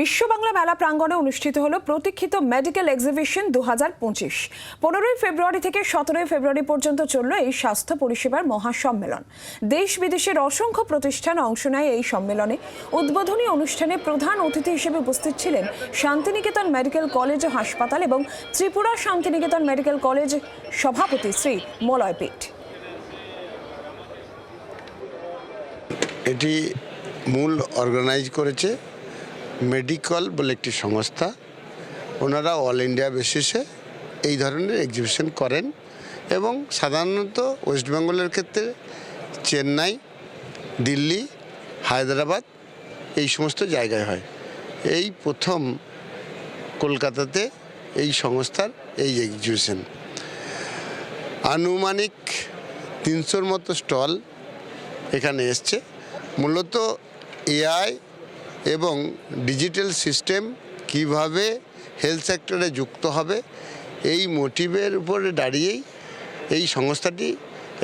বিশ্ব বাংলা মেলা প্রাঙ্গণে অনুষ্ঠিত হলো প্রতীক্ষিত মেডিকেল এক্সিবিশন 2025। 15 ফেব্রুয়ারি থেকে 17 ফেব্রুয়ারি পর্যন্ত চলল এই স্বাস্থ্য পরিষেবার মহাসম্মেলন। দেশ বিদেশের অসংখ্য প্রতিষ্ঠান অংশ নেয় এই সম্মেলনে। উদ্বোধনী অনুষ্ঠানে প্রধান অতিথি হিসেবে উপস্থিত ছিলেন শান্তিনিকেতন মেডিকেল কলেজ ও হাসপাতাল এবং ত্রিপুরা শান্তিনিকেতন মেডিকেল কলেজ সভাপতি শ্রী মলয় পিট। এটি মূল অর্গানাইজ করেছে মেডিকল বলে একটি সংস্থা। ওনারা অল ইন্ডিয়া বেসিসে এই ধরনের এক্সিবিশন করেন এবং সাধারণত ওয়েস্ট বেঙ্গলের ক্ষেত্রে চেন্নাই, দিল্লি, হায়দ্রাবাদ এই সমস্ত জায়গায় হয়। এই প্রথম কলকাতাতে এই সংস্থার এই এক্সিবিশন। আনুমানিক 300-র মতো স্টল এখানে এসছে। মূলত এআই এবং ডিজিটাল সিস্টেম কিভাবে হেলথ সেক্টরে যুক্ত হবে এই মোটিভের উপরে দাঁড়িয়েই এই সংস্থাটি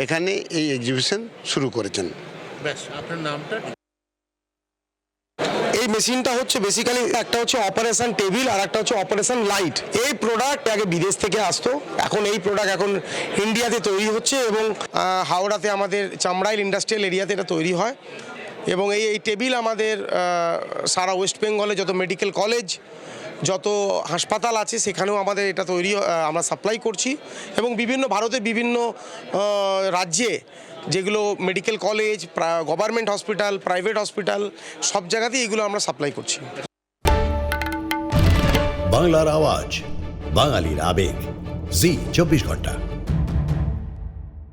এখানে এই এক্সিবিশন শুরু করেছেন। আপনার নামটা? এই মেশিনটা হচ্ছে বেসিক্যালি একটা হচ্ছে অপারেশন টেবিল আর একটা হচ্ছে অপারেশন লাইট। এই প্রোডাক্ট আগে বিদেশ থেকে আসতো, এখন এই প্রোডাক্ট এখন ইন্ডিয়াতে তৈরি হচ্ছে এবং হাওড়াতে আমাদের চামড়াইল ইন্ডাস্ট্রিয়াল এরিয়াতে এটা তৈরি হয়। এবং এই টেবিল আমাদের সারা ওয়েস্ট বেঙ্গলে যত মেডিকেল কলেজ, যত হাসপাতাল আছে সেখানেও আমাদের এটা তৈরি আমরা সাপ্লাই করছি এবং বিভিন্ন ভারতের বিভিন্ন রাজ্যে যেগুলো medical college, government hospital, private hospital সব জায়গাতেই এগুলো আমরা সাপ্লাই করছি। বাংলার আওয়াজ, বাঙালির আবেগ, জি 24 ঘন্টা।